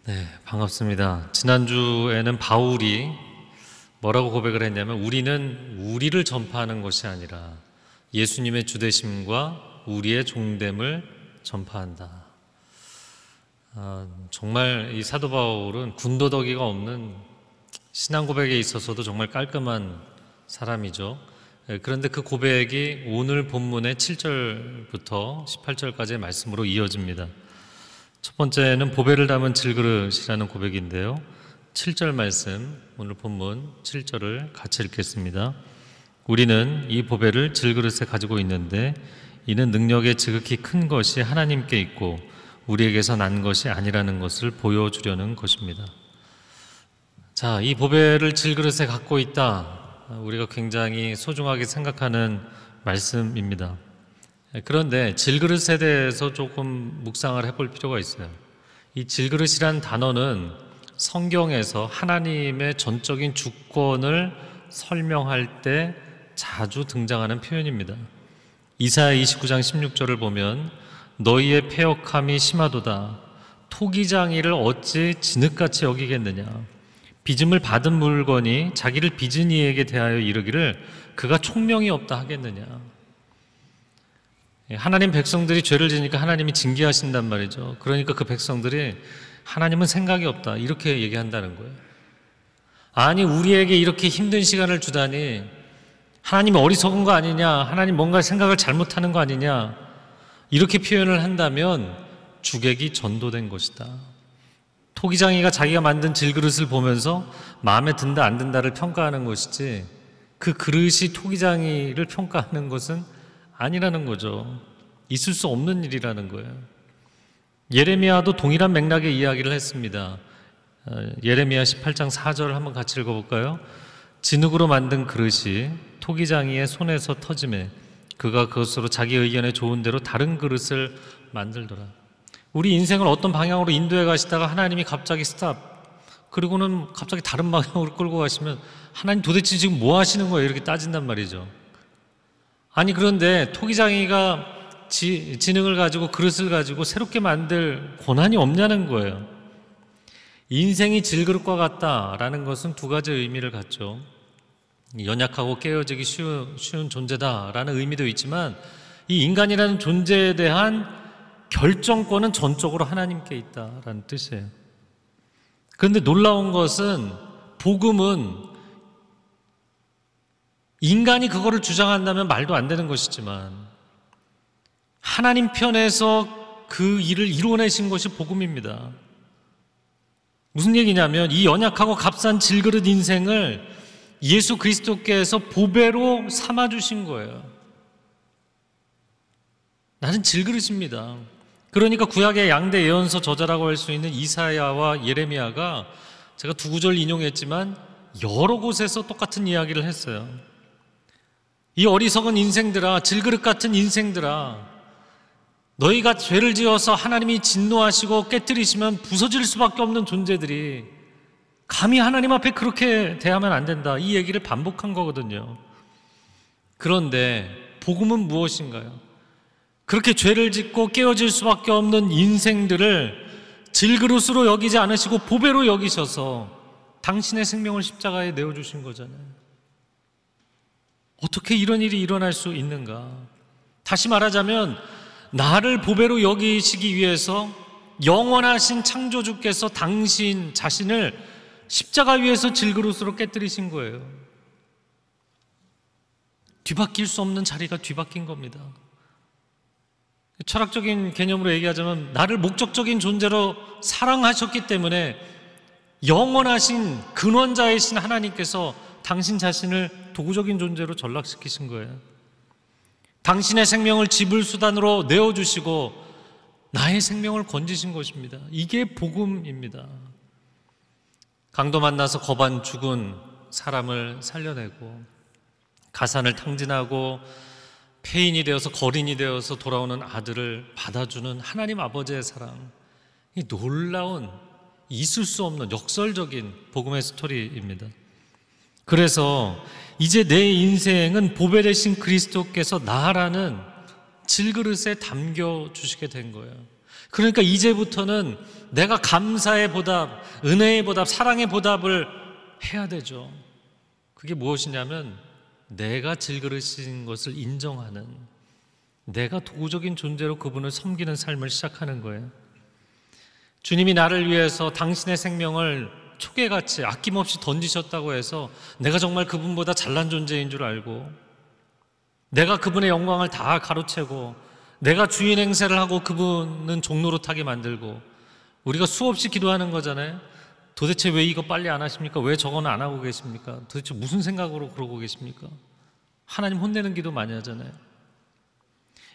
네, 반갑습니다. 지난주에는 바울이 뭐라고 고백을 했냐면 우리는 우리를 전파하는 것이 아니라 예수님의 주되심과 우리의 종됨을 전파한다. 정말 이 사도 바울은 군더더기가 없는 신앙 고백에 있어서도 정말 깔끔한 사람이죠. 그런데 그 고백이 오늘 본문의 7절부터 18절까지의 말씀으로 이어집니다. 첫 번째는 보배를 담은 질그릇이라는 고백인데요. 7절 말씀, 오늘 본문 7절을 같이 읽겠습니다. 우리는 이 보배를 질그릇에 가지고 있는데 이는 능력의 지극히 큰 것이 하나님께 있고 우리에게서 난 것이 아니라는 것을 보여주려는 것입니다. 자, 이 보배를 질그릇에 갖고 있다. 우리가 굉장히 소중하게 생각하는 말씀입니다. 그런데 질그릇에 대해서 조금 묵상을 해볼 필요가 있어요. 이 질그릇이란 단어는 성경에서 하나님의 전적인 주권을 설명할 때 자주 등장하는 표현입니다. 이사야 29장 16절을 보면 너희의 패역함이 심하도다. 토기장이를 어찌 진흙같이 여기겠느냐. 빚음을 받은 물건이 자기를 빚은 이에게 대하여 이르기를 그가 총명이 없다 하겠느냐. 하나님 백성들이 죄를 지니까 하나님이 징계하신단 말이죠. 그러니까 그 백성들이 하나님은 생각이 없다 이렇게 얘기한다는 거예요. 아니 우리에게 이렇게 힘든 시간을 주다니 하나님이 어리석은 거 아니냐, 하나님 뭔가 생각을 잘못하는 거 아니냐 이렇게 표현을 한다면 주객이 전도된 것이다. 토기장이가 자기가 만든 질그릇을 보면서 마음에 든다 안 든다를 평가하는 것이지 그 그릇이 토기장이를 평가하는 것은 아니라는 거죠. 있을 수 없는 일이라는 거예요. 예레미야도 동일한 맥락의 이야기를 했습니다. 예레미야 18장 4절 한번 같이 읽어볼까요? 진흙으로 만든 그릇이 토기장이의 손에서 터지매 그가 그것으로 자기 의견에 좋은 대로 다른 그릇을 만들더라. 우리 인생을 어떤 방향으로 인도해 가시다가 하나님이 갑자기 스탑, 그리고는 갑자기 다른 방향으로 끌고 가시면 하나님 도대체 지금 뭐 하시는 거예요? 이렇게 따진단 말이죠. 아니 그런데 토기장이가 진흙을 가지고 그릇을 가지고 새롭게 만들 권한이 없냐는 거예요. 인생이 질그릇과 같다라는 것은 두 가지 의미를 갖죠. 연약하고 깨어지기 쉬운 존재다라는 의미도 있지만 이 인간이라는 존재에 대한 결정권은 전적으로 하나님께 있다라는 뜻이에요. 그런데 놀라운 것은 복음은 인간이 그거를 주장한다면 말도 안 되는 것이지만 하나님 편에서 그 일을 이루어내신 것이 복음입니다. 무슨 얘기냐면 이 연약하고 값싼 질그릇 인생을 예수 그리스도께서 보배로 삼아주신 거예요. 나는 질그릇입니다. 그러니까 구약의 양대 예언서 저자라고 할 수 있는 이사야와 예레미야가 제가 두 구절 인용했지만 여러 곳에서 똑같은 이야기를 했어요. 이 어리석은 인생들아, 질그릇 같은 인생들아, 너희가 죄를 지어서 하나님이 진노하시고 깨뜨리시면 부서질 수밖에 없는 존재들이 감히 하나님 앞에 그렇게 대하면 안 된다. 이 얘기를 반복한 거거든요. 그런데 복음은 무엇인가요? 그렇게 죄를 짓고 깨어질 수밖에 없는 인생들을 질그릇으로 여기지 않으시고 보배로 여기셔서 당신의 생명을 십자가에 내어주신 거잖아요. 어떻게 이런 일이 일어날 수 있는가? 다시 말하자면 나를 보배로 여기시기 위해서 영원하신 창조주께서 당신 자신을 십자가 위에서 질그릇으로 깨뜨리신 거예요. 뒤바뀔 수 없는 자리가 뒤바뀐 겁니다. 철학적인 개념으로 얘기하자면 나를 목적적인 존재로 사랑하셨기 때문에 영원하신 근원자이신 하나님께서 당신 자신을 도구적인 존재로 전락시키신 거예요. 당신의 생명을 지불수단으로 내어주시고 나의 생명을 건지신 것입니다. 이게 복음입니다. 강도 만나서 거반 죽은 사람을 살려내고 가산을 탕진하고 폐인이 되어서 거린이 되어서 돌아오는 아들을 받아주는 하나님 아버지의 사랑, 이 놀라운 있을 수 없는 역설적인 복음의 스토리입니다. 그래서 이제 내 인생은 보배 되신 그리스도께서 나라는 질그릇에 담겨주시게 된 거예요. 그러니까 이제부터는 내가 감사의 보답, 은혜의 보답, 사랑의 보답을 해야 되죠. 그게 무엇이냐면 내가 질그릇인 것을 인정하는, 내가 도구적인 존재로 그분을 섬기는 삶을 시작하는 거예요. 주님이 나를 위해서 당신의 생명을 초계같이 아낌없이 던지셨다고 해서 내가 정말 그분보다 잘난 존재인 줄 알고, 내가 그분의 영광을 다 가로채고, 내가 주인 행세를 하고 그분은 종노릇하게 만들고, 우리가 수없이 기도하는 거잖아요. 도대체 왜 이거 빨리 안 하십니까? 왜 저거는 안 하고 계십니까? 도대체 무슨 생각으로 그러고 계십니까? 하나님 혼내는 기도 많이 하잖아요.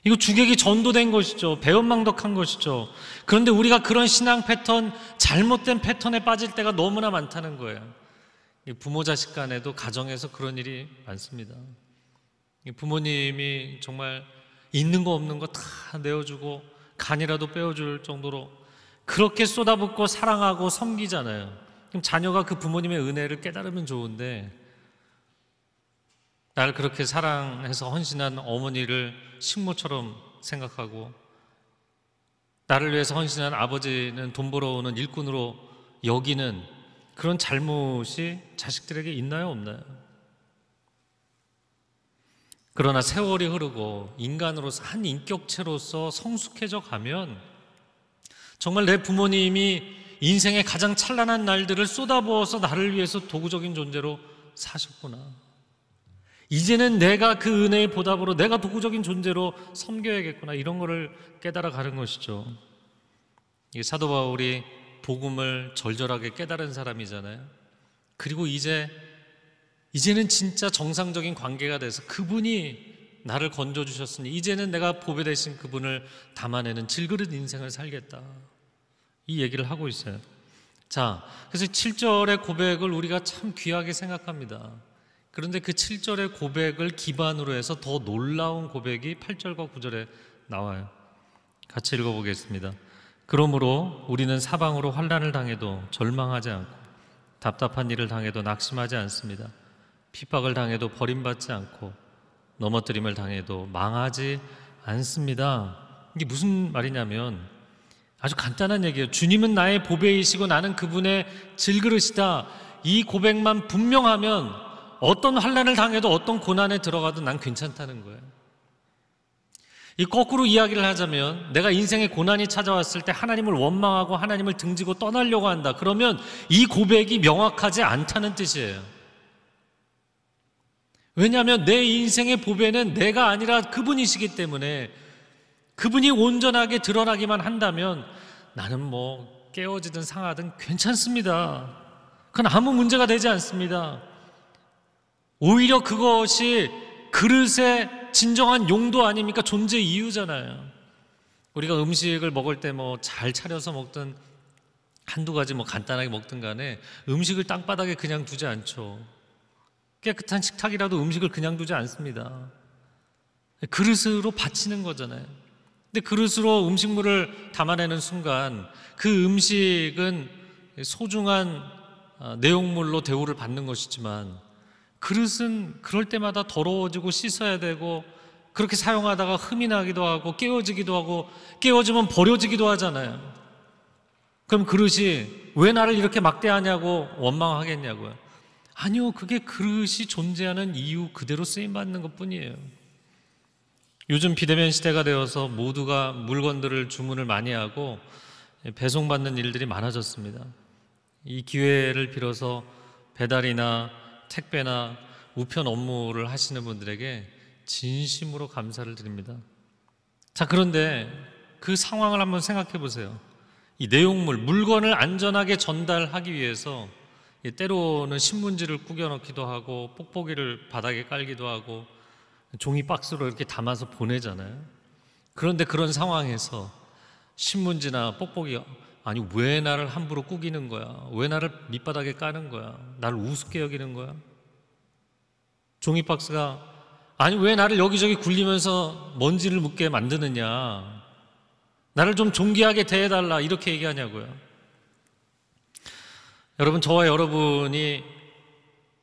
이거 주객이 전도된 것이죠. 배은망덕한 것이죠. 그런데 우리가 그런 신앙 패턴, 잘못된 패턴에 빠질 때가 너무나 많다는 거예요. 부모 자식 간에도, 가정에서 그런 일이 많습니다. 부모님이 정말 있는 거 없는 거 다 내어주고 간이라도 빼어줄 정도로 그렇게 쏟아붓고 사랑하고 섬기잖아요. 그럼 자녀가 그 부모님의 은혜를 깨달으면 좋은데, 나를 그렇게 사랑해서 헌신한 어머니를 식모처럼 생각하고, 나를 위해서 헌신한 아버지는 돈 벌어오는 일꾼으로 여기는 그런 잘못이 자식들에게 있나요, 없나요? 그러나 세월이 흐르고 인간으로서, 한 인격체로서 성숙해져 가면 정말 내 부모님이 인생의 가장 찬란한 날들을 쏟아부어서 나를 위해서 도구적인 존재로 사셨구나, 이제는 내가 그 은혜의 보답으로 내가 도구적인 존재로 섬겨야겠구나, 이런 거를 깨달아 가는 것이죠. 사도 바울이 복음을 절절하게 깨달은 사람이잖아요. 그리고 이제는 진짜 정상적인 관계가 돼서 그분이 나를 건져주셨으니 이제는 내가 보배 되신 그분을 담아내는 질그릇 인생을 살겠다, 이 얘기를 하고 있어요. 자, 그래서 7절의 고백을 우리가 참 귀하게 생각합니다. 그런데 그 7절의 고백을 기반으로 해서 더 놀라운 고백이 8절과 9절에 나와요. 같이 읽어보겠습니다. 그러므로 우리는 사방으로 환난을 당해도 절망하지 않고, 답답한 일을 당해도 낙심하지 않습니다. 핍박을 당해도 버림받지 않고, 넘어뜨림을 당해도 망하지 않습니다. 이게 무슨 말이냐면 아주 간단한 얘기예요. 주님은 나의 보배이시고 나는 그분의 질그릇이다. 이 고백만 분명하면 어떤 환난을 당해도 어떤 고난에 들어가도 난 괜찮다는 거예요. 이 거꾸로 이야기를 하자면, 내가 인생에 고난이 찾아왔을 때 하나님을 원망하고 하나님을 등지고 떠나려고 한다. 그러면 이 고백이 명확하지 않다는 뜻이에요. 왜냐하면 내 인생의 보배는 내가 아니라 그분이시기 때문에, 그분이 온전하게 드러나기만 한다면 나는 뭐 깨어지든 상하든 괜찮습니다. 그건 아무 문제가 되지 않습니다. 오히려 그것이 그릇의 진정한 용도 아닙니까? 존재 이유잖아요. 우리가 음식을 먹을 때 뭐 잘 차려서 먹든 한두 가지 뭐 간단하게 먹든 간에 음식을 땅바닥에 그냥 두지 않죠. 깨끗한 식탁이라도 음식을 그냥 두지 않습니다. 그릇으로 바치는 거잖아요. 근데 그릇으로 음식물을 담아내는 순간 그 음식은 소중한 내용물로 대우를 받는 것이지만, 그릇은 그럴 때마다 더러워지고 씻어야 되고, 그렇게 사용하다가 흠이 나기도 하고 깨어지기도 하고, 깨어지면 버려지기도 하잖아요. 그럼 그릇이 왜 나를 이렇게 막대하냐고 원망하겠냐고요? 아니요, 그게 그릇이 존재하는 이유 그대로 쓰임받는 것뿐이에요. 요즘 비대면 시대가 되어서 모두가 물건들을 주문을 많이 하고 배송받는 일들이 많아졌습니다. 이 기회를 빌어서 배달이나 택배나 우편 업무를 하시는 분들에게 진심으로 감사를 드립니다. 자, 그런데 그 상황을 한번 생각해 보세요. 이 내용물, 물건을 안전하게 전달하기 위해서 때로는 신문지를 구겨 넣기도 하고 뽁뽁이를 바닥에 깔기도 하고 종이 박스로 이렇게 담아서 보내잖아요. 그런데 그런 상황에서 신문지나 뽁뽁이, 아니 왜 나를 함부로 꾸기는 거야? 왜 나를 밑바닥에 까는 거야? 나를 우습게 여기는 거야? 종이 박스가, 아니 왜 나를 여기저기 굴리면서 먼지를 묻게 만드느냐? 나를 좀 존귀하게 대해달라, 이렇게 얘기하냐고요. 여러분, 저와 여러분이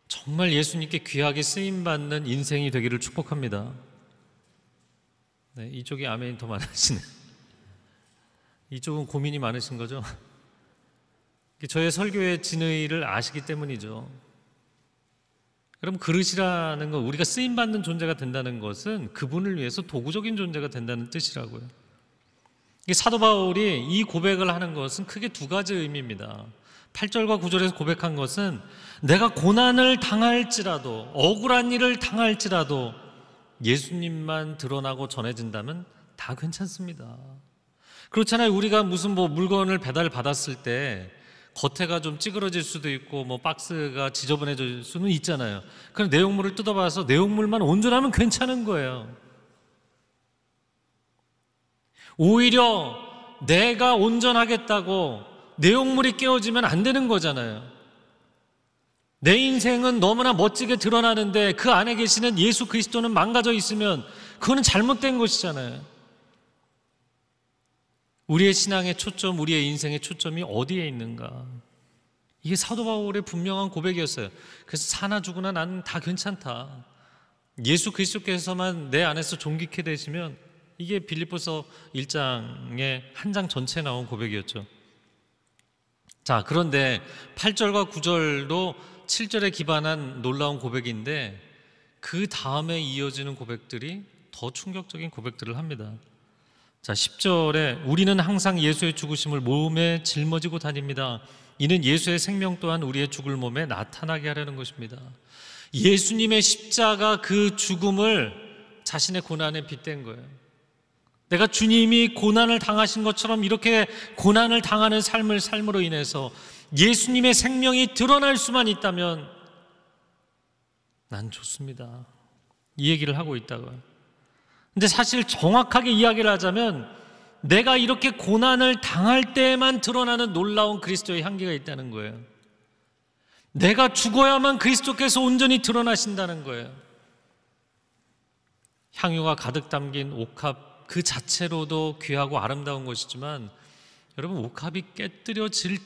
정말 예수님께 귀하게 쓰임받는 인생이 되기를 축복합니다. 네, 이쪽이 아멘이 더 많으시네. 이쪽은 고민이 많으신 거죠? 저의 설교의 진의를 아시기 때문이죠. 여러분, 그릇이라는 건 우리가 쓰임받는 존재가 된다는 것은 그분을 위해서 도구적인 존재가 된다는 뜻이라고요. 사도 바울이 이 고백을 하는 것은 크게 두 가지 의미입니다. 8절과 9절에서 고백한 것은 내가 고난을 당할지라도, 억울한 일을 당할지라도 예수님만 드러나고 전해진다면 다 괜찮습니다. 그렇잖아요. 우리가 무슨 물건을 배달받았을 때 겉에가 좀 찌그러질 수도 있고 박스가 지저분해질 수는 있잖아요. 그럼 내용물을 뜯어봐서 내용물만 온전하면 괜찮은 거예요. 오히려 내가 온전하겠다고 내용물이 깨어지면 안 되는 거잖아요. 내 인생은 너무나 멋지게 드러나는데 그 안에 계시는 예수 그리스도는 망가져 있으면 그거는 잘못된 것이잖아요. 우리의 신앙의 초점, 우리의 인생의 초점이 어디에 있는가? 이게 사도 바울의 분명한 고백이었어요. 그래서 사나 죽으나 나는 다 괜찮다. 예수 그리스도께서만 내 안에서 존귀케 되시면, 이게 빌립보서 1장의 한 장 전체에 나온 고백이었죠. 자, 그런데 8절과 9절도 7절에 기반한 놀라운 고백인데 그 다음에 이어지는 고백들이 더 충격적인 고백들을 합니다. 자, 10절에 우리는 항상 예수의 죽으심을 몸에 짊어지고 다닙니다. 이는 예수의 생명 또한 우리의 죽을 몸에 나타나게 하려는 것입니다. 예수님의 십자가 그 죽음을 자신의 고난에 빗댄 거예요. 내가 주님이 고난을 당하신 것처럼 이렇게 고난을 당하는 삶을 삶으로 인해서 예수님의 생명이 드러날 수만 있다면 난 좋습니다. 이 얘기를 하고 있다고요. 근데 사실 정확하게 이야기를 하자면 내가 이렇게 고난을 당할 때에만 드러나는 놀라운 그리스도의 향기가 있다는 거예요. 내가 죽어야만 그리스도께서 온전히 드러나신다는 거예요. 향유가 가득 담긴 옥합 그 자체로도 귀하고 아름다운 것이지만 여러분, 옥합이 깨뜨려질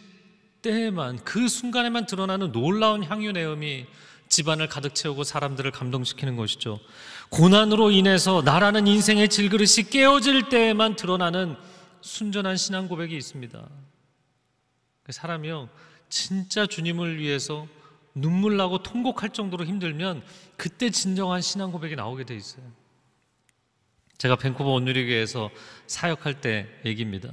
때에만, 그 순간에만 드러나는 놀라운 향유 내음이 집안을 가득 채우고 사람들을 감동시키는 것이죠. 고난으로 인해서 나라는 인생의 질그릇이 깨어질 때에만 드러나는 순전한 신앙 고백이 있습니다. 사람이요, 진짜 주님을 위해서 눈물 나고 통곡할 정도로 힘들면 그때 진정한 신앙 고백이 나오게 돼 있어요. 제가 밴쿠버 온누리교회에서 사역할 때 얘기입니다.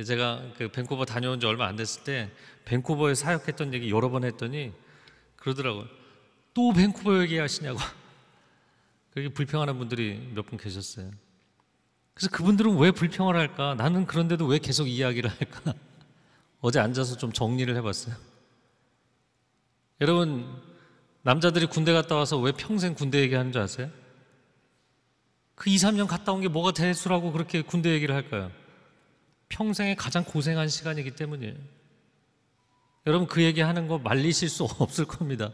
제가 밴쿠버 다녀온 지 얼마 안 됐을 때 밴쿠버에 사역했던 얘기 여러 번 했더니 그러더라고요. 또 밴쿠버 얘기하시냐고. 그렇게 불평하는 분들이 몇 분 계셨어요. 그래서 그분들은 왜 불평을 할까? 나는 그런데도 왜 계속 이야기를 할까? 어제 앉아서 좀 정리를 해봤어요. 여러분, 남자들이 군대 갔다 와서 왜 평생 군대 얘기하는 줄 아세요? 그 2, 3년 갔다 온 게 뭐가 대수라고 그렇게 군대 얘기를 할까요? 평생에 가장 고생한 시간이기 때문이에요. 여러분, 그 얘기하는 거 말리실 수 없을 겁니다.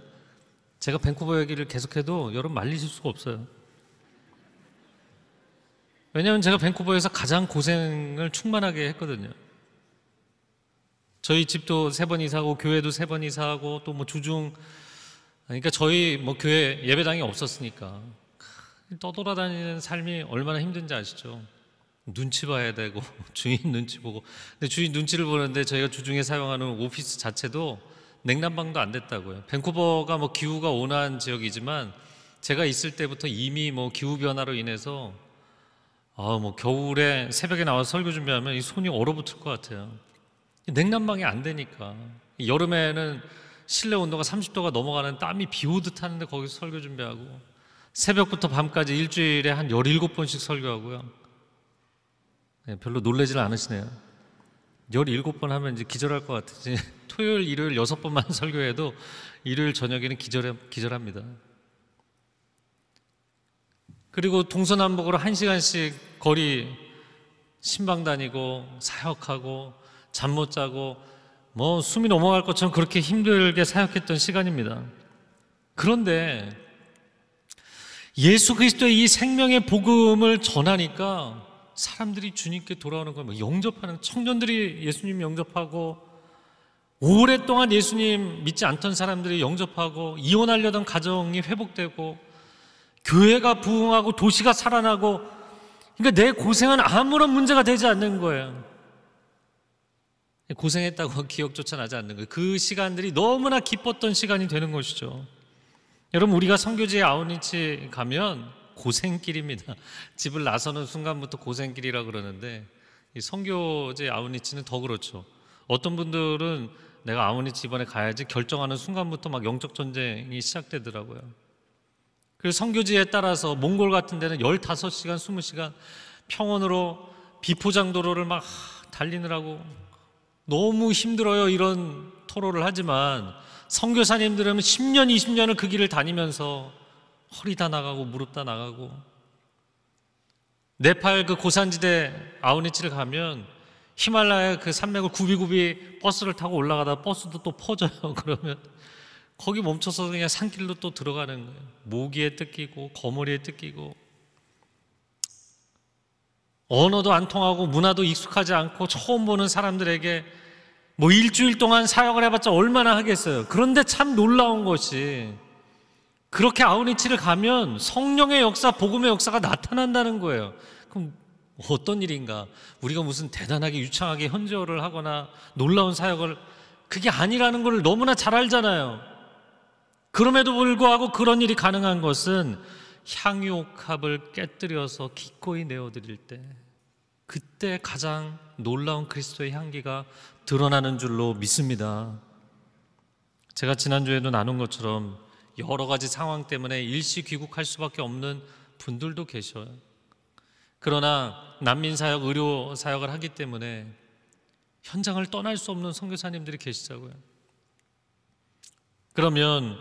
제가 밴쿠버 얘기를 계속해도 여러분 말리실 수가 없어요. 왜냐하면 제가 밴쿠버에서 가장 고생을 충만하게 했거든요. 저희 집도 3번 이사하고 교회도 3번 이사하고 또 주중, 그러니까 저희 교회 예배당이 없었으니까 떠돌아다니는 삶이 얼마나 힘든지 아시죠? 눈치 봐야 되고 주인 눈치 보고. 근데 주인 눈치를 보는데 저희가 주중에 사용하는 오피스 자체도 냉난방도 안 됐다고요. 밴쿠버가 기후가 온화한 지역이지만 제가 있을 때부터 이미 기후 변화로 인해서 겨울에 새벽에 나와서 설교 준비하면 이 손이 얼어붙을 것 같아요. 냉난방이 안 되니까. 여름에는 실내 온도가 30도가 넘어가는 땀이 비 오듯 하는데 거기서 설교 준비하고 새벽부터 밤까지 일주일에 한 17번씩 설교하고요. 별로 놀라질 않으시네요. 17번 하면 이제 기절할 것 같으지. 토요일, 일요일 6번만 설교해도 일요일 저녁에는 기절합니다. 그리고 동서남북으로 1시간씩 거리 신방 다니고 사역하고 잠 못 자고 숨이 넘어갈 것처럼 그렇게 힘들게 사역했던 시간입니다. 그런데 예수 그리스도의 이 생명의 복음을 전하니까 사람들이 주님께 돌아오는 거예요. 영접하는 청년들이 예수님 영접하고, 오랫동안 예수님 믿지 않던 사람들이 영접하고, 이혼하려던 가정이 회복되고, 교회가 부흥하고 도시가 살아나고, 그러니까 내 고생은 아무런 문제가 되지 않는 거예요. 고생했다고 기억조차 나지 않는 거예요. 그 시간들이 너무나 기뻤던 시간이 되는 것이죠. 여러분, 우리가 선교지에 아우니치 가면 고생길입니다. 집을 나서는 순간부터 고생길이라 그러는데 이 선교지 아우니치는 더 그렇죠. 어떤 분들은 내가 아우니치 이번에 가야지 결정하는 순간부터 막 영적 전쟁이 시작되더라고요. 그래서 선교지에 따라서 몽골 같은 데는 15시간, 20시간 평원으로 비포장도로를 막 달리느라고 너무 힘들어요. 이런 토로를 하지만 선교사님들은 10년, 20년을 그 길을 다니면서 허리 다 나가고 무릎 다 나가고, 네팔 그 고산지대 아우니치를 가면 히말라야 그 산맥을 굽이굽이 버스를 타고 올라가다 버스도 또 퍼져요. 그러면 거기 멈춰서 그냥 산길로 또 들어가는 거예요. 모기에 뜯기고 거머리에 뜯기고, 언어도 안 통하고 문화도 익숙하지 않고 처음 보는 사람들에게 뭐 일주일 동안 사역을 해봤자 얼마나 하겠어요. 그런데 참 놀라운 것이 그렇게 아우니치를 가면 성령의 역사, 복음의 역사가 나타난다는 거예요. 그럼 어떤 일인가? 우리가 무슨 대단하게 유창하게 현지어를 하거나 놀라운 사역을, 그게 아니라는 걸 너무나 잘 알잖아요. 그럼에도 불구하고 그런 일이 가능한 것은 향유옥합을 깨뜨려서 기꺼이 내어드릴 때, 그때 가장 놀라운 그리스도의 향기가 드러나는 줄로 믿습니다. 제가 지난주에도 나눈 것처럼 여러 가지 상황 때문에 일시 귀국할 수밖에 없는 분들도 계셔요. 그러나 난민사역, 의료사역을 하기 때문에 현장을 떠날 수 없는 선교사님들이 계시자고요. 그러면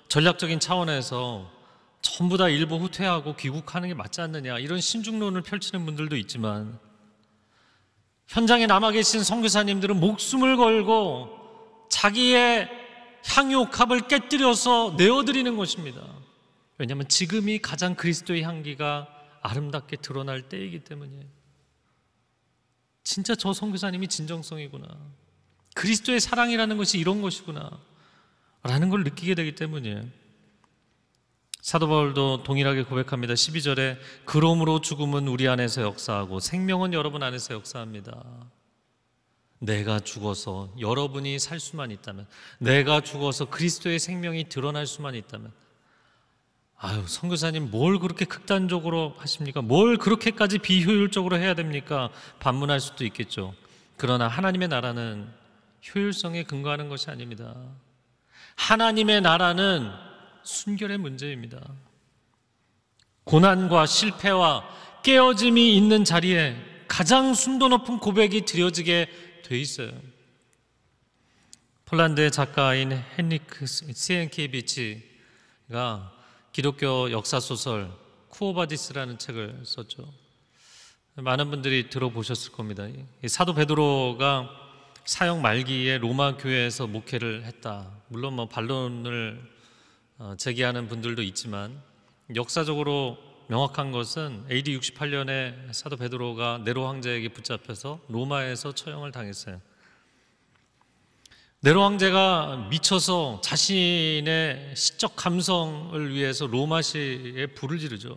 전략적인 차원에서 전부 다 일부 후퇴하고 귀국하는 게 맞지 않느냐, 이런 신중론을 펼치는 분들도 있지만, 현장에 남아 계신 선교사님들은 목숨을 걸고 자기의 향유옥합을 깨뜨려서 내어드리는 것입니다. 왜냐하면 지금이 가장 그리스도의 향기가 아름답게 드러날 때이기 때문이에요. 진짜 저 선교사님이 진정성이구나, 그리스도의 사랑이라는 것이 이런 것이구나 라는 걸 느끼게 되기 때문이에요. 사도 바울도 동일하게 고백합니다. 12절에 그러므로 죽음은 우리 안에서 역사하고 생명은 여러분 안에서 역사합니다. 내가 죽어서 여러분이 살 수만 있다면, 내가 죽어서 그리스도의 생명이 드러날 수만 있다면, 아유, 선교사님 뭘 그렇게 극단적으로 하십니까? 뭘 그렇게까지 비효율적으로 해야 됩니까? 반문할 수도 있겠죠. 그러나 하나님의 나라는 효율성에 근거하는 것이 아닙니다. 하나님의 나라는 순결의 문제입니다. 고난과 실패와 깨어짐이 있는 자리에 가장 순도 높은 고백이 드려지게 돼 있어요. 폴란드의 작가인 헨리크 시엔키에비치가 기독교 역사소설 쿠오바디스라는 책을 썼죠. 많은 분들이 들어보셨을 겁니다. 사도 베드로가 사역 말기에 로마 교회에서 목회를 했다. 물론 뭐 반론을 제기하는 분들도 있지만, 역사적으로 명확한 것은 AD 68년에 사도 베드로가 네로 황제에게 붙잡혀서 로마에서 처형을 당했어요. 네로 황제가 미쳐서 자신의 시적 감성을 위해서 로마시에 불을 지르죠.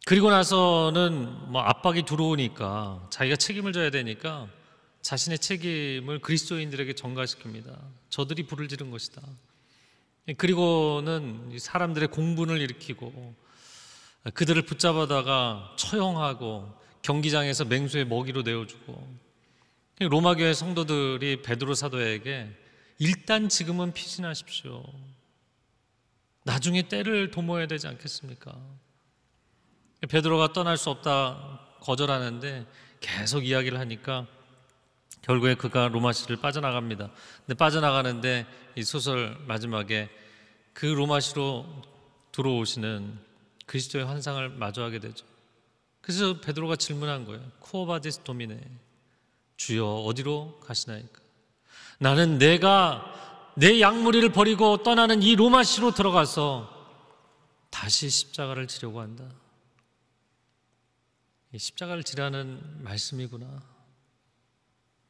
그리고 나서는 뭐 압박이 들어오니까 자기가 책임을 져야 되니까 자신의 책임을 그리스도인들에게 전가시킵니다. 저들이 불을 지른 것이다. 그리고는 사람들의 공분을 일으키고 그들을 붙잡아다가 처형하고 경기장에서 맹수의 먹이로 내어주고, 로마 교회 성도들이 베드로 사도에게 일단 지금은 피신하십시오, 나중에 때를 도모해야 되지 않겠습니까? 베드로가 떠날 수 없다 거절하는데 계속 이야기를 하니까 결국에 그가 로마시를 빠져나갑니다. 근데 빠져나가는데 이 소설 마지막에 그 로마시로 들어오시는 그리스도의 환상을 마주하게 되죠. 그래서 베드로가 질문한 거예요. 쿠오바디스 도미네, 주여 어디로 가시나이까? 나는 내가 내 양무리를 버리고 떠나는 이 로마시로 들어가서 다시 십자가를 지려고 한다. 이 십자가를 지라는 말씀이구나.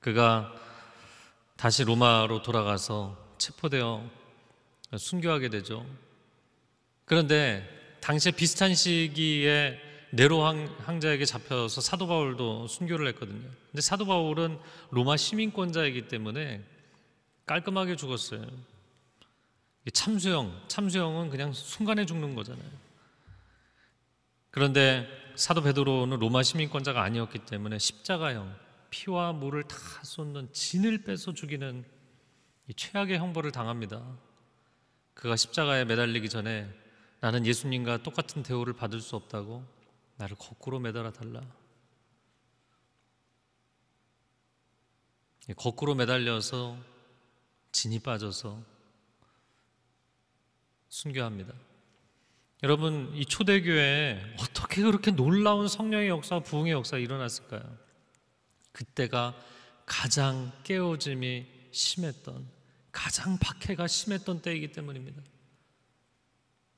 그가 다시 로마로 돌아가서 체포되어 순교하게 되죠. 그런데 당시에 비슷한 시기에 네로 황제에게 잡혀서 사도 바울도 순교를 했거든요. 근데 사도 바울은 로마 시민권자이기 때문에 깔끔하게 죽었어요. 참수형은 그냥 순간에 죽는 거잖아요. 그런데 사도 베드로는 로마 시민권자가 아니었기 때문에 십자가형, 피와 물을 다 쏟는 진을 빼서 죽이는 이 최악의 형벌을 당합니다. 그가 십자가에 매달리기 전에 나는 예수님과 똑같은 대우를 받을 수 없다고 나를 거꾸로 매달아 달라. 거꾸로 매달려서 진이 빠져서 순교합니다. 여러분, 이 초대교회에 어떻게 그렇게 놀라운 성령의 역사와 부흥의 역사가 일어났을까요? 그때가 가장 깨어짐이 심했던, 가장 박해가 심했던 때이기 때문입니다.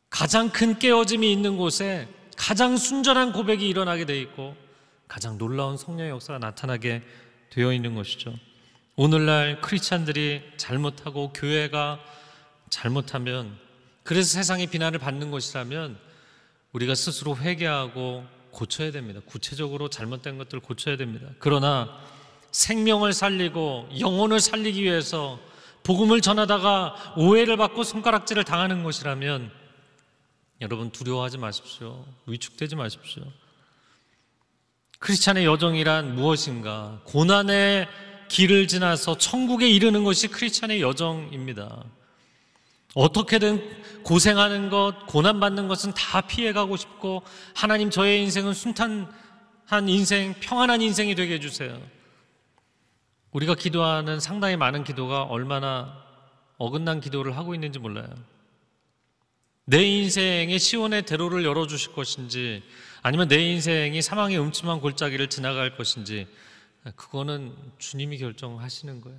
가장 큰 깨어짐이 있는 곳에 가장 순전한 고백이 일어나게 돼 있고 가장 놀라운 성령의 역사가 나타나게 되어 있는 것이죠. 오늘날 크리스찬들이 잘못하고 교회가 잘못하면, 그래서 세상의 비난을 받는 것이라면 우리가 스스로 회개하고 고쳐야 됩니다. 구체적으로 잘못된 것들을 고쳐야 됩니다. 그러나 생명을 살리고 영혼을 살리기 위해서 복음을 전하다가 오해를 받고 손가락질을 당하는 것이라면 여러분, 두려워하지 마십시오. 위축되지 마십시오. 크리스찬의 여정이란 무엇인가? 고난의 길을 지나서 천국에 이르는 것이 크리스찬의 여정입니다. 어떻게든 고생하는 것, 고난받는 것은 다 피해가고 싶고, 하나님 저의 인생은 순탄한 인생, 평안한 인생이 되게 해주세요. 우리가 기도하는 상당히 많은 기도가 얼마나 어긋난 기도를 하고 있는지 몰라요. 내 인생의 시온의 대로를 열어주실 것인지, 아니면 내 인생이 사망의 음침한 골짜기를 지나갈 것인지, 그거는 주님이 결정하시는 거예요.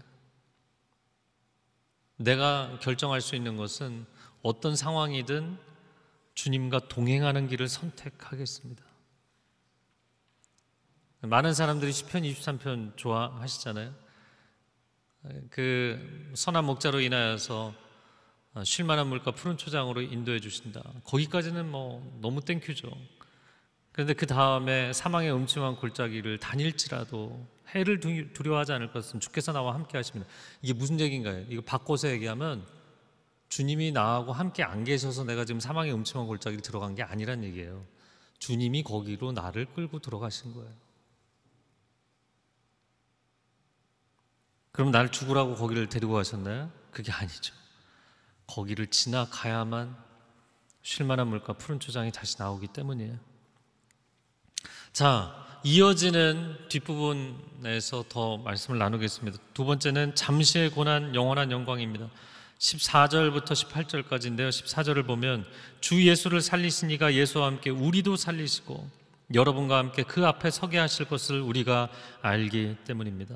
내가 결정할 수 있는 것은 어떤 상황이든 주님과 동행하는 길을 선택하겠습니다. 많은 사람들이 시편 23편 좋아하시잖아요. 그 선한 목자로 인하여서 쉴만한 물과 푸른 초장으로 인도해 주신다. 거기까지는 뭐 너무 땡큐죠. 그런데 그 다음에 사망의 음침한 골짜기를 다닐지라도 해를 두려워하지 않을 것은 주께서 나와 함께 하십니다. 이게 무슨 얘기인가요? 이거 바꿔서 얘기하면 주님이 나하고 함께 안 계셔서 내가 지금 사망의 음침한 골짜기를 들어간 게 아니란 얘기예요. 주님이 거기로 나를 끌고 들어가신 거예요. 그럼 나를 죽으라고 거기를 데리고 가셨나요? 그게 아니죠. 거기를 지나가야만 쉴만한 물과 푸른 초장이 다시 나오기 때문이에요. 자, 이어지는 뒷부분에서 더 말씀을 나누겠습니다. 두 번째는 잠시의 고난, 영원한 영광입니다. 14절부터 18절까지인데요. 14절을 보면 주 예수를 살리신 이가 예수와 함께 우리도 살리시고 여러분과 함께 그 앞에 서게 하실 것을 우리가 알기 때문입니다.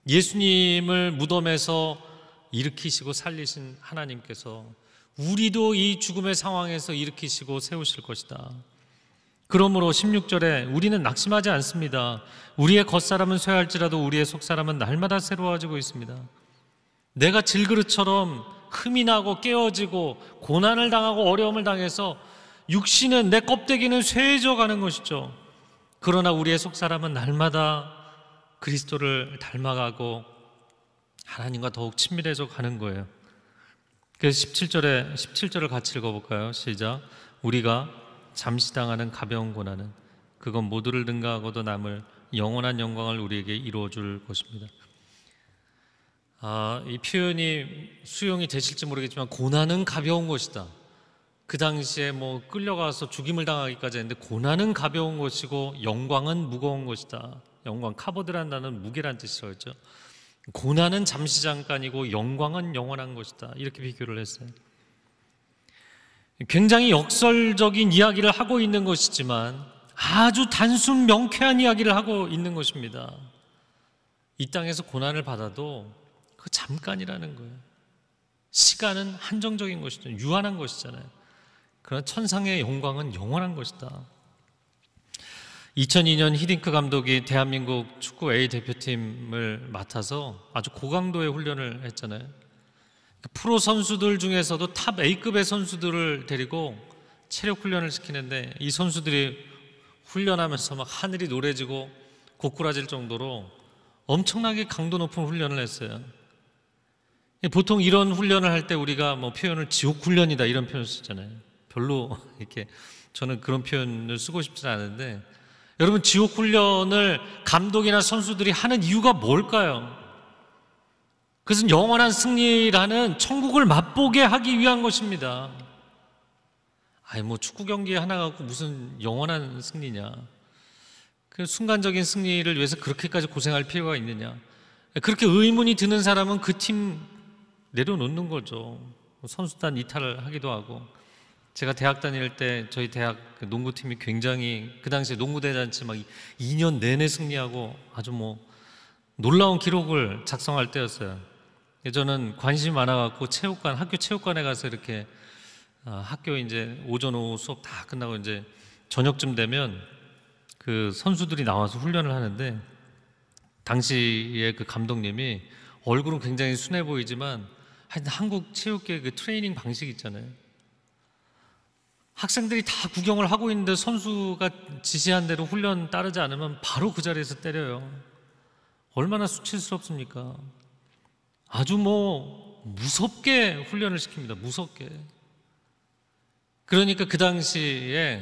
예수님을 무덤에서 일으키시고 살리신 하나님께서 우리도 이 죽음의 상황에서 일으키시고 세우실 것이다. 그러므로 16절에 우리는 낙심하지 않습니다. 우리의 겉사람은 쇠할지라도 우리의 속사람은 날마다 새로워지고 있습니다. 내가 질그릇처럼 흠이 나고 깨어지고 고난을 당하고 어려움을 당해서 육신은, 내 껍데기는 쇠해져 가는 것이죠. 그러나 우리의 속사람은 날마다 그리스도를 닮아가고 하나님과 더욱 친밀해져 가는 거예요. 그래서 17절을 같이 읽어볼까요? 시작. 우리가 잠시 당하는 가벼운 고난은 그건 모두를 능가하고도 남을 영원한 영광을 우리에게 이루어줄 것입니다. 이 표현이 수용이 되실지 모르겠지만 고난은 가벼운 것이다. 그 당시에 뭐 끌려가서 죽임을 당하기까지 했는데 고난은 가벼운 것이고 영광은 무거운 것이다. 영광, 카보드란 단어는 무게란 뜻이었죠. 고난은 잠시 잠깐이고 영광은 영원한 것이다. 이렇게 비교를 했어요. 굉장히 역설적인 이야기를 하고 있는 것이지만 아주 단순 명쾌한 이야기를 하고 있는 것입니다. 이 땅에서 고난을 받아도 그 잠깐이라는 거예요. 시간은 한정적인 것이죠. 유한한 것이잖아요. 그러나 천상의 영광은 영원한 것이다. 2002년 히딩크 감독이 대한민국 축구 A 대표팀을 맡아서 아주 고강도의 훈련을 했잖아요. 프로 선수들 중에서도 탑 A급의 선수들을 데리고 체력 훈련을 시키는데 이 선수들이 훈련하면서 막 하늘이 노래지고 고꾸라질 정도로 엄청나게 강도 높은 훈련을 했어요. 보통 이런 훈련을 할 때 우리가 뭐 표현을 지옥 훈련이다 이런 표현을 쓰잖아요. 별로 이렇게 저는 그런 표현을 쓰고 싶지는 않은데, 여러분, 지옥 훈련을 감독이나 선수들이 하는 이유가 뭘까요? 그것은 영원한 승리라는 천국을 맛보게 하기 위한 것입니다. 아니 뭐 축구 경기 하나 갖고 무슨 영원한 승리냐? 그 순간적인 승리를 위해서 그렇게까지 고생할 필요가 있느냐? 그렇게 의문이 드는 사람은 그 팀 내려놓는 거죠. 선수단 이탈을 하기도 하고. 제가 대학 다닐 때 저희 대학 농구팀이 굉장히 그 당시에 농구대잔치 막 2년 내내 승리하고 아주 뭐 놀라운 기록을 작성할 때였어요. 저는 관심이 많아갖고 체육관, 학교 체육관에 가서 이렇게 학교 이제 오전 오후 수업 다 끝나고 이제 저녁쯤 되면 그 선수들이 나와서 훈련을 하는데, 당시에 그 감독님이 얼굴은 굉장히 순해 보이지만 하여튼 한국 체육계 그 트레이닝 방식 있잖아요. 학생들이 다 구경을 하고 있는데 선수가 지시한 대로 훈련 따르지 않으면 바로 그 자리에서 때려요. 얼마나 수치스럽습니까? 아주 뭐 무섭게 훈련을 시킵니다. 무섭게. 그러니까 그 당시에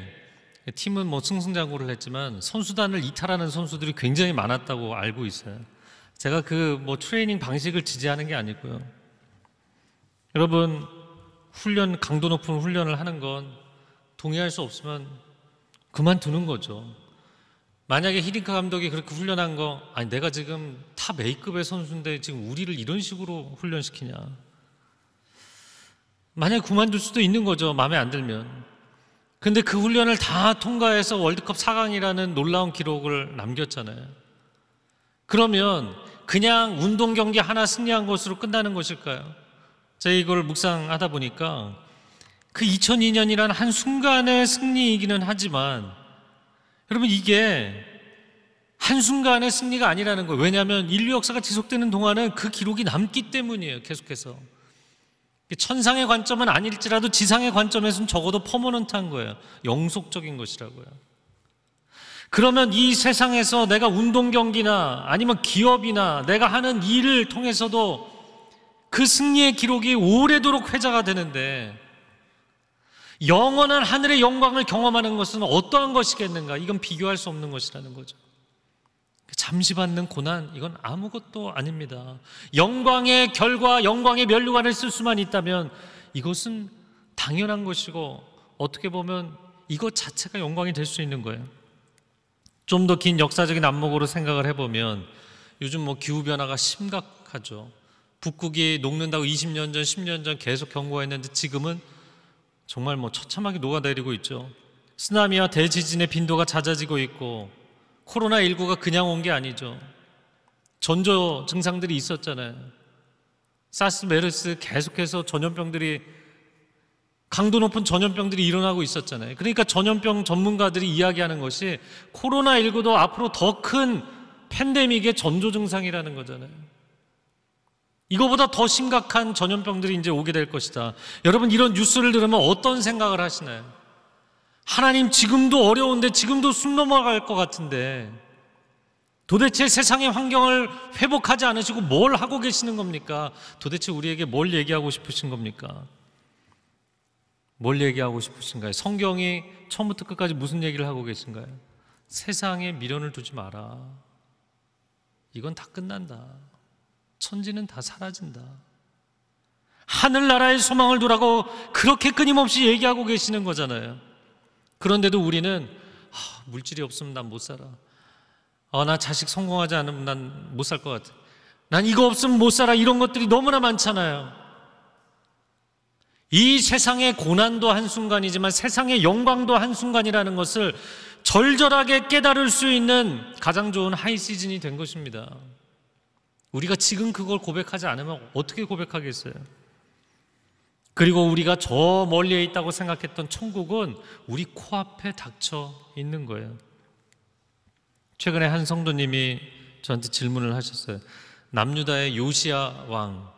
팀은 뭐 승승장구를 했지만 선수단을 이탈하는 선수들이 굉장히 많았다고 알고 있어요. 제가 그 뭐 트레이닝 방식을 지지하는 게 아니고요. 여러분, 훈련, 강도 높은 훈련을 하는 건 동의할 수 없으면 그만두는 거죠. 만약에 히딩크 감독이 그렇게 훈련한 거, 아니 내가 지금 탑 A급의 선수인데 지금 우리를 이런 식으로 훈련시키냐, 만약에 그만둘 수도 있는 거죠. 마음에 안 들면. 근데 그 훈련을 다 통과해서 월드컵 4강이라는 놀라운 기록을 남겼잖아요. 그러면 그냥 운동 경기 하나 승리한 것으로 끝나는 것일까요? 제가 이걸 묵상하다 보니까 그 2002년이라는 한순간의 승리이기는 하지만, 여러분, 이게 한순간의 승리가 아니라는 거예요. 왜냐하면 인류 역사가 지속되는 동안은 그 기록이 남기 때문이에요. 계속해서. 천상의 관점은 아닐지라도 지상의 관점에서는 적어도 퍼머넌트한 거예요. 영속적인 것이라고요. 그러면 이 세상에서 내가 운동 경기나 아니면 기업이나 내가 하는 일을 통해서도 그 승리의 기록이 오래도록 회자가 되는데, 영원한 하늘의 영광을 경험하는 것은 어떠한 것이겠는가? 이건 비교할 수 없는 것이라는 거죠. 잠시 받는 고난, 이건 아무것도 아닙니다. 영광의 결과, 영광의 면류관을 쓸 수만 있다면 이것은 당연한 것이고, 어떻게 보면 이것 자체가 영광이 될 수 있는 거예요. 좀 더 긴 역사적인 안목으로 생각을 해보면 요즘 뭐 기후변화가 심각하죠. 북극이 녹는다고 20년 전, 10년 전 계속 경고했는데 지금은 정말 뭐 처참하게 녹아내리고 있죠. 쓰나미와 대지진의 빈도가 잦아지고 있고, 코로나19가 그냥 온 게 아니죠. 전조 증상들이 있었잖아요. 사스, 메르스 계속해서 전염병들이, 강도 높은 전염병들이 일어나고 있었잖아요. 그러니까 전염병 전문가들이 이야기하는 것이 코로나19도 앞으로 더 큰 팬데믹의 전조 증상이라는 거잖아요. 이거보다 더 심각한 전염병들이 이제 오게 될 것이다. 여러분, 이런 뉴스를 들으면 어떤 생각을 하시나요? 하나님, 지금도 어려운데, 지금도 숨 넘어갈 것 같은데 도대체 세상의 환경을 회복하지 않으시고 뭘 하고 계시는 겁니까? 도대체 우리에게 뭘 얘기하고 싶으신 겁니까? 뭘 얘기하고 싶으신가요? 성경이 처음부터 끝까지 무슨 얘기를 하고 계신가요? 세상에 미련을 두지 마라. 이건 다 끝난다. 천지는 다 사라진다. 하늘나라의 소망을 두라고 그렇게 끊임없이 얘기하고 계시는 거잖아요. 그런데도 우리는 물질이 없으면 난 못 살아. 나 자식 성공하지 않으면 난 못 살 것 같아. 난 이거 없으면 못 살아. 이런 것들이 너무나 많잖아요. 이 세상의 고난도 한순간이지만 세상의 영광도 한순간이라는 것을 절절하게 깨달을 수 있는 가장 좋은 하이 시즌이 된 것입니다. 우리가 지금 그걸 고백하지 않으면 어떻게 고백하겠어요? 그리고 우리가 저 멀리에 있다고 생각했던 천국은 우리 코앞에 닥쳐 있는 거예요. 최근에 한 성도님이 저한테 질문을 하셨어요. 남유다의 요시야 왕,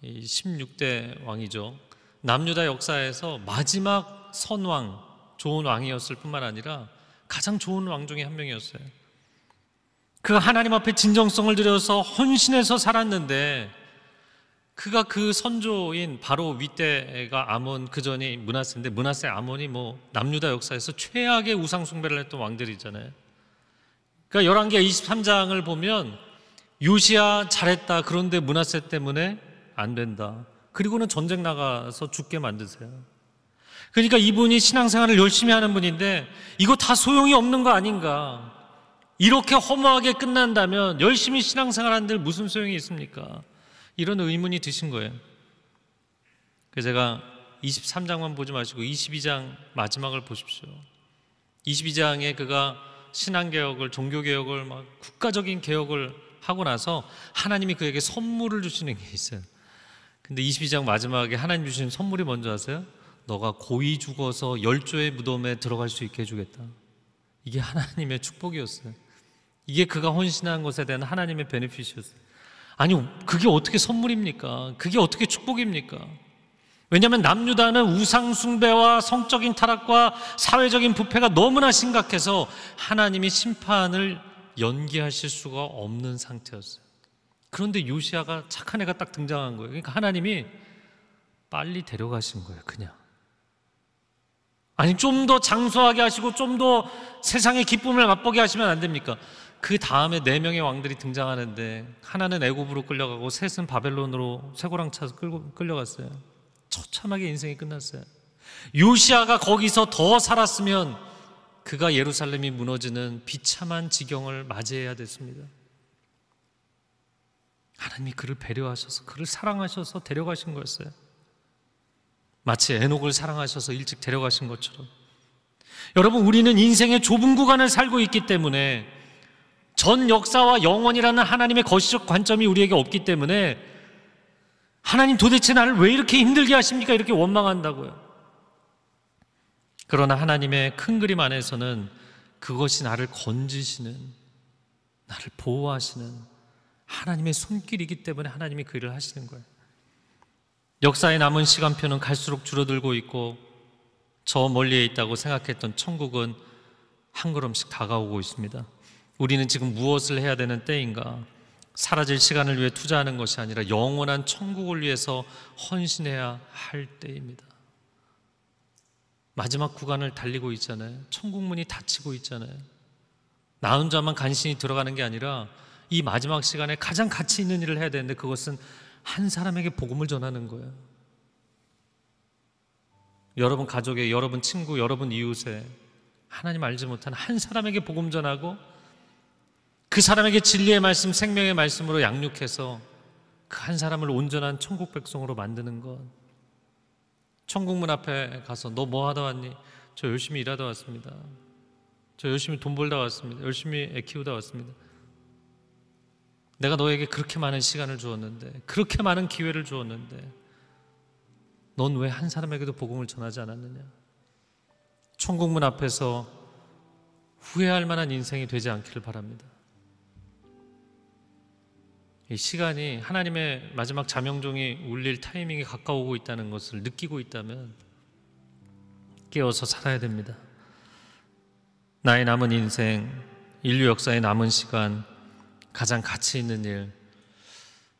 16대 왕이죠. 남유다 역사에서 마지막 선왕, 좋은 왕이었을 뿐만 아니라 가장 좋은 왕 중에 한 명이었어요. 그가 하나님 앞에 진정성을 들여서 헌신해서 살았는데, 그가 그 선조인 바로 윗대가 아몬, 그 전이 므낫세인데, 므낫세 아몬이 남유다 역사에서 최악의 우상 숭배를 했던 왕들이잖아요. 그러니까 열왕기하 23장을 보면 요시야 잘했다, 그런데 므낫세 때문에 안 된다, 그리고는 전쟁 나가서 죽게 만드세요. 그러니까 이분이 신앙생활을 열심히 하는 분인데 이거 다 소용이 없는 거 아닌가, 이렇게 허무하게 끝난다면 열심히 신앙생활 하는데 무슨 소용이 있습니까? 이런 의문이 드신 거예요. 그래서 제가 23장만 보지 마시고 22장 마지막을 보십시오. 22장에 그가 신앙개혁을, 종교개혁을, 국가적인 개혁을 하고 나서 하나님이 그에게 선물을 주시는 게 있어요. 근데 22장 마지막에 하나님 주시는 선물이 뭔지 아세요? 너가 고이 죽어서 열조의 무덤에 들어갈 수 있게 해주겠다. 이게 하나님의 축복이었어요. 이게 그가 헌신한 것에 대한 하나님의 베네핏이었어요. 아니, 그게 어떻게 선물입니까? 그게 어떻게 축복입니까? 왜냐하면 남유다는 우상 숭배와 성적인 타락과 사회적인 부패가 너무나 심각해서 하나님이 심판을 연기하실 수가 없는 상태였어요. 그런데 요시야가 착한 애가 딱 등장한 거예요. 그러니까 하나님이 빨리 데려가신 거예요, 그냥. 아니, 좀 더 장수하게 하시고 좀 더 세상의 기쁨을 맛보게 하시면 안 됩니까? 그 다음에 4명의 왕들이 등장하는데, 하나는 애굽으로 끌려가고 셋은 바벨론으로 쇠고랑 차서 끌려갔어요. 처참하게 인생이 끝났어요. 요시야가 거기서 더 살았으면 그가 예루살렘이 무너지는 비참한 지경을 맞이해야 됐습니다. 하나님이 그를 배려하셔서, 그를 사랑하셔서 데려가신 거였어요. 마치 에녹을 사랑하셔서 일찍 데려가신 것처럼. 여러분, 우리는 인생의 좁은 구간을 살고 있기 때문에, 전 역사와 영원이라는 하나님의 거시적 관점이 우리에게 없기 때문에 하나님 도대체 나를 왜 이렇게 힘들게 하십니까? 이렇게 원망한다고요. 그러나 하나님의 큰 그림 안에서는 그것이 나를 건지시는, 나를 보호하시는 하나님의 손길이기 때문에 하나님이 그 일을 하시는 거예요. 역사에 남은 시간표는 갈수록 줄어들고 있고, 저 멀리에 있다고 생각했던 천국은 한 걸음씩 다가오고 있습니다. 우리는 지금 무엇을 해야 되는 때인가? 사라질 시간을 위해 투자하는 것이 아니라 영원한 천국을 위해서 헌신해야 할 때입니다. 마지막 구간을 달리고 있잖아요. 천국 문이 닫히고 있잖아요. 나 혼자만 간신히 들어가는 게 아니라 이 마지막 시간에 가장 가치 있는 일을 해야 되는데, 그것은 한 사람에게 복음을 전하는 거예요. 여러분 가족에, 여러분 친구, 여러분 이웃에 하나님 알지 못하는 한 사람에게 복음 전하고, 그 사람에게 진리의 말씀, 생명의 말씀으로 양육해서 그 한 사람을 온전한 천국 백성으로 만드는 것. 천국 문 앞에 가서 너 뭐 하다 왔니? 저 열심히 일하다 왔습니다. 저 열심히 돈 벌다 왔습니다. 열심히 애 키우다 왔습니다. 내가 너에게 그렇게 많은 시간을 주었는데, 그렇게 많은 기회를 주었는데 넌 왜 한 사람에게도 복음을 전하지 않았느냐? 천국 문 앞에서 후회할 만한 인생이 되지 않기를 바랍니다. 이 시간이, 하나님의 마지막 자명종이 울릴 타이밍이 가까우고 있다는 것을 느끼고 있다면 깨어서 살아야 됩니다. 나의 남은 인생, 인류 역사의 남은 시간, 가장 가치 있는 일,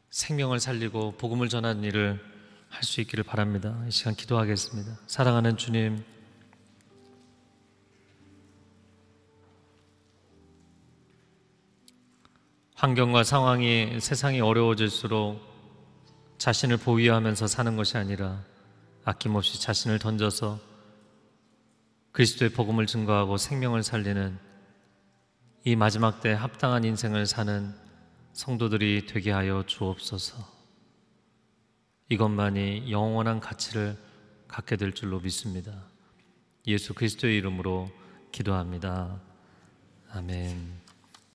생명을 살리고 복음을 전하는 일을 할 수 있기를 바랍니다. 이 시간 기도하겠습니다. 사랑하는 주님, 환경과 상황이, 세상이 어려워질수록 자신을 보위하면서 사는 것이 아니라 아낌없이 자신을 던져서 그리스도의 복음을 증거하고 생명을 살리는 이 마지막 때 합당한 인생을 사는 성도들이 되게 하여 주옵소서. 이것만이 영원한 가치를 갖게 될 줄로 믿습니다. 예수 그리스도의 이름으로 기도합니다. 아멘.